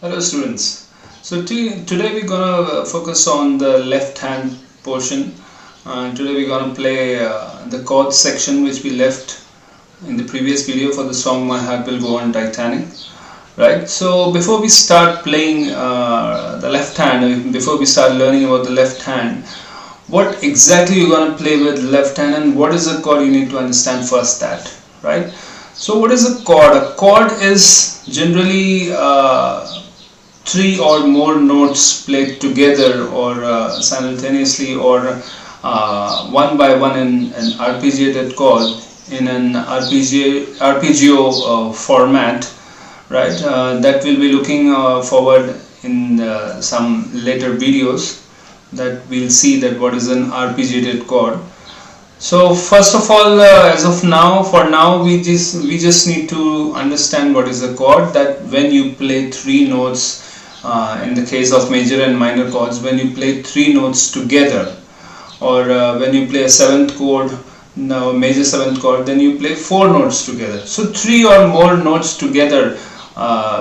Hello students. So today we're gonna focus on the left hand portion. Today we're gonna play the chords section which we left in the previous video for the song My Heart Will Go On Titanic. Right. So before we start playing the left hand, before we start learning about the left hand, what exactly you're gonna play with left hand and what is a chord, you need to understand first that. Right. So what is a chord? A chord is generally three or more notes played together or simultaneously or one by one in an arpeggiated chord in an arpeggio format, right? That we'll be looking forward in some later videos, that we'll see that what is an arpeggiated chord. So first of all, as of now, for now we just need to understand what is a chord. That when you play three notes, in the case of major and minor chords, when you play three notes together, or when you play a seventh chord, now major seventh chord, then you play four notes together. So three or more notes together,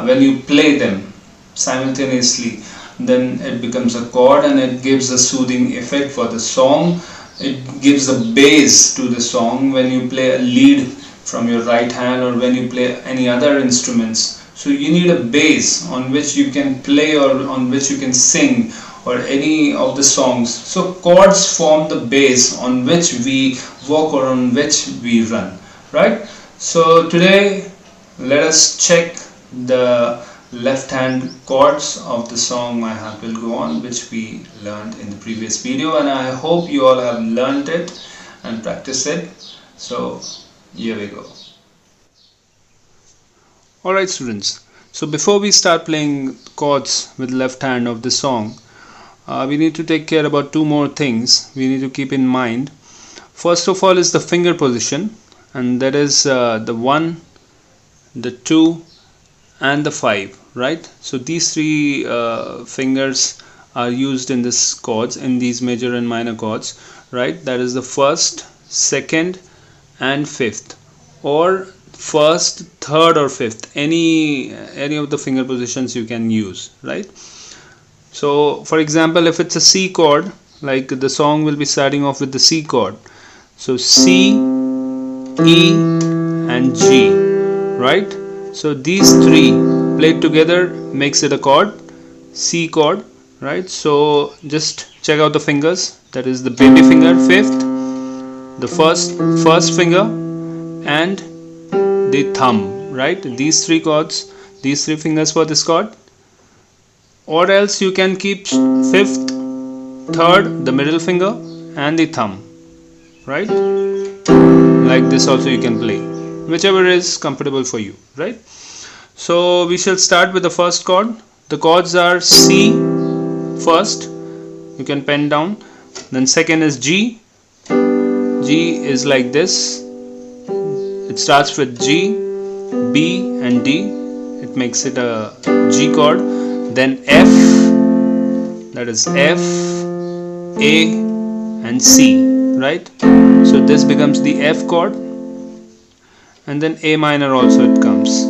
when you play them simultaneously, then it becomes a chord and it gives a soothing effect for the song. It gives a bass to the song when you play a lead from your right hand or when you play any other instruments. So you need a bass on which you can play or on which you can sing or any of the songs. So chords form the base on which we walk or on which we run, right? So today let us check the left hand chords of the song My Heart Will Go On, which we learned in the previous video, and I hope you all have learned it and practiced it. So here we go. Alright students, so before we start playing chords with left hand of the song, we need to take care about two more things we need to keep in mind. First of all is the finger position, and that is the 1, the 2 and the 5, right? So these three fingers are used in this chords, in these major and minor chords, right? That is the first, second and fifth, or first, third or fifth, any of the finger positions you can use, right? So for example, if it's a C chord, like the song will be starting off with the C chord, so C, E and G, right? So these three played together makes it a chord, C chord, right? So just check out the fingers. That is the baby finger, fifth, the first finger and the thumb, right? These three chords, these three fingers for this chord. Or else you can keep fifth, third, the middle finger and the thumb, right? Like this also you can play, whichever is comfortable for you, right? So we shall start with the first chord. The chords are C first, you can pen down, then second is G. G is like this, it starts with G, B and D, it makes it a G chord. Then F, that is F, A and C, right? So this becomes the F chord, and then A minor also it comes.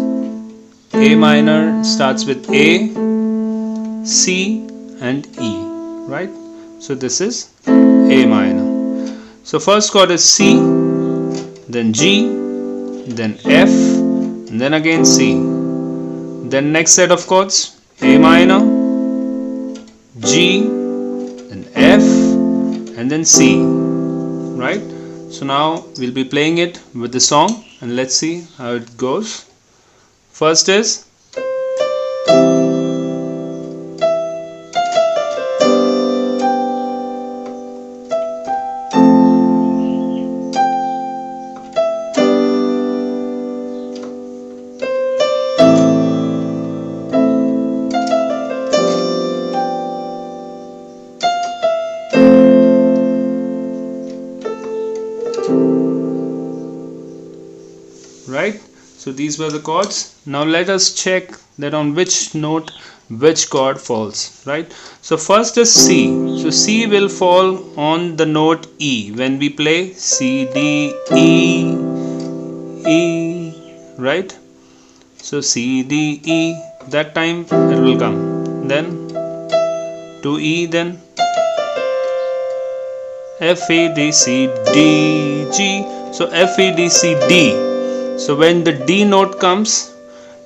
A minor starts with A, C and E, right? So this is A minor. So first chord is C, then G, then F, and then again C. Then next set of chords, A minor, G, then F and then C, right? So now we'll be playing it with the song and let's see how it goes. First is right. So these were the chords. Now let us check that on which note which chord falls, right? So first is C. So C will fall on the note E when we play C, D, E, E, right? So C, D, E. that time it will come. Then to E, then F, A, D, C, D, G. So F, A, D, C, D. So when the D note comes,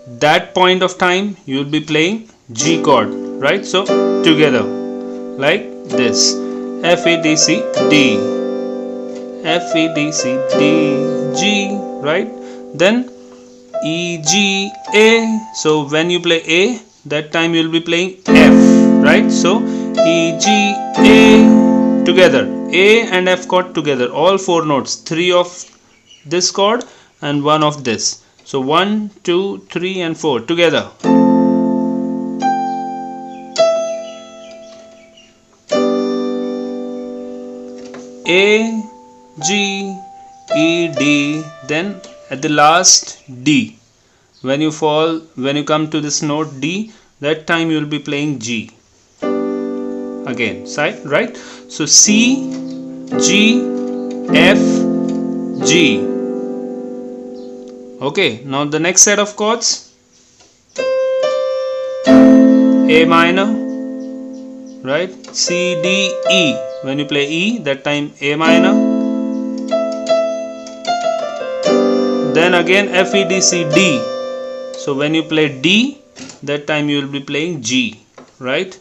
that point of time you will be playing G chord, right? So together like this, F, A, D, C, D, F, A, D, C, D, G, right? Then E, G, A. So when you play A, that time you will be playing F, right? So E, G, A together, A and F chord together, all four notes, 3 of this chord and 1 of this. So 1, 2, 3 and 4 together. A, G, E, D, then at the last D. When you come to this note D, that time you will be playing G. Again, side, right? So C, G, F, G. Okay, now the next set of chords, A minor, right? C, D, E. When you play E, that time A minor. Then again F, E, D, C, D. So when you play D, that time you will be playing G, right?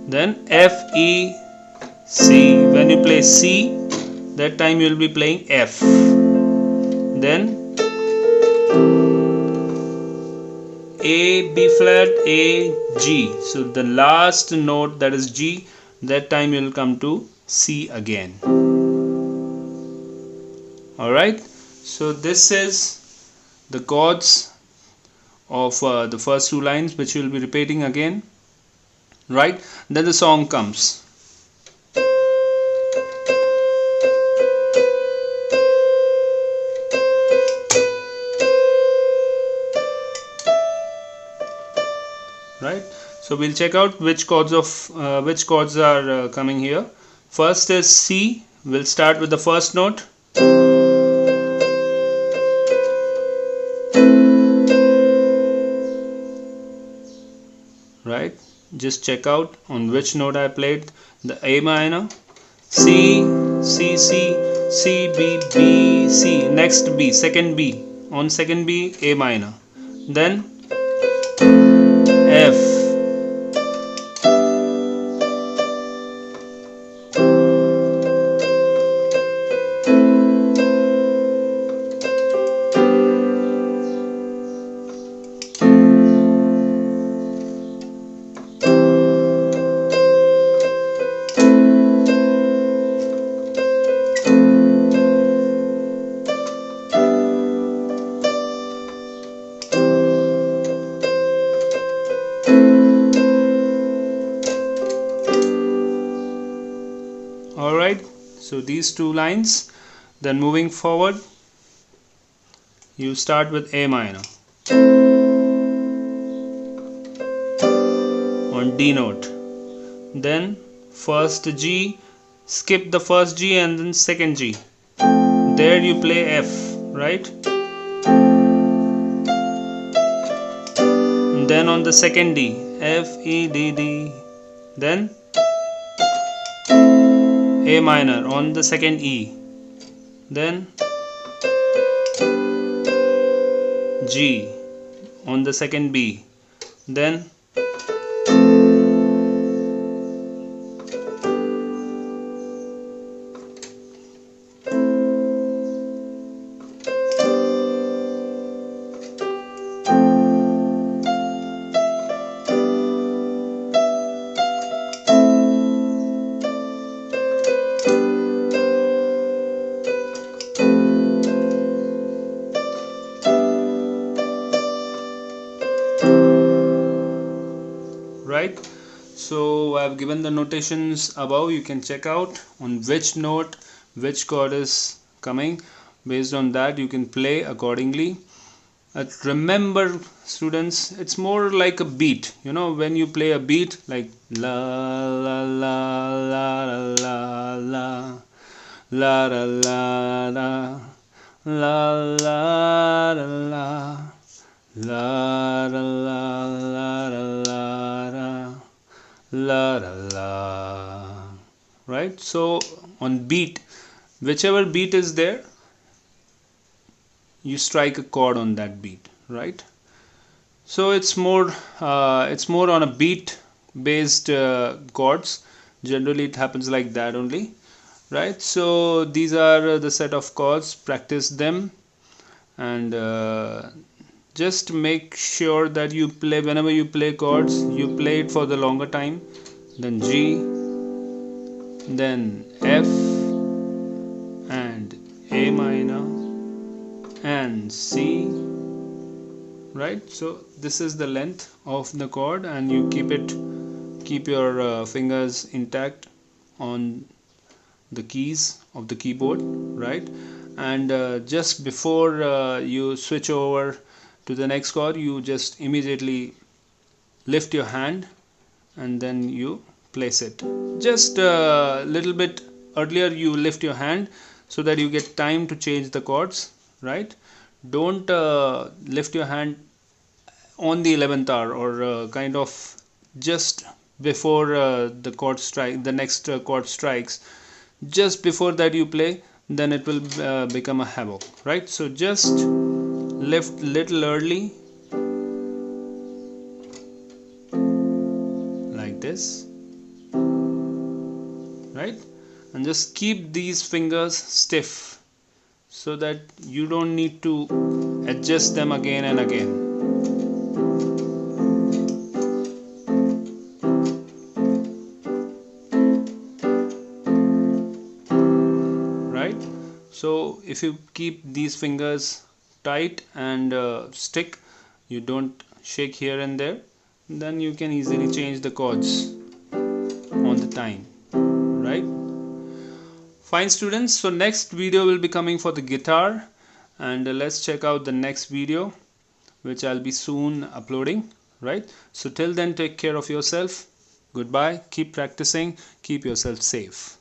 Then F, E, C. When you play C, that time you will be playing F. Then A, B flat, A, G. So the last note, that is G, that time you will come to C again. Alright, so this is the chords of the first two lines, which you will be repeating again. Right, then the song comes. Right, so we'll check out which chords are coming here. First is C. We'll start with the first note. Right, just check out on which note I played. The A minor, C, C, C, C, B, B, C. Next B, second B. On second B, A minor. Then F. Alright, so these two lines. Then moving forward, you start with A minor on D note. Then first G, skip the first G and then second G. There you play F, right? And then on the second D, F, E, D, D. Then A minor on the second E. Then G on the second B. Then right, so I have given the notations above. You can check out on which note which chord is coming. Based on that you can play accordingly. Remember students, it's more like a beat. You know, when you play a beat like la la la la la la, la la la la la la la la la la la la la. Right? So on beat, whichever beat is there, you strike a chord on that beat, right? So it's more on a beat based chords. Generally it happens like that only, right? So these are the set of chords. Practice them, and just make sure that you play, whenever you play chords, you play it for the longer time. Then G, then F, and A minor, and C, right? So this is the length of the chord, and you keep your fingers intact on the keys of the keyboard, right? And just before you switch over to the next chord, you just immediately lift your hand and then you place it. Just a little bit earlier you lift your hand so that you get time to change the chords, right? Don't lift your hand on the 11th hour, or kind of just before the next chord strikes. Just before that you play, then it will become a havoc, right? So just lift little early, like this, right? And just keep these fingers stiff so that you don't need to adjust them again and again. So if you keep these fingers tight and stick, you don't shake here and there, then you can easily change the chords on the time, right? Fine students, so next video will be coming for the guitar, and let's check out the next video which I'll be soon uploading, right? So till then, take care of yourself. Goodbye, keep practicing, keep yourself safe.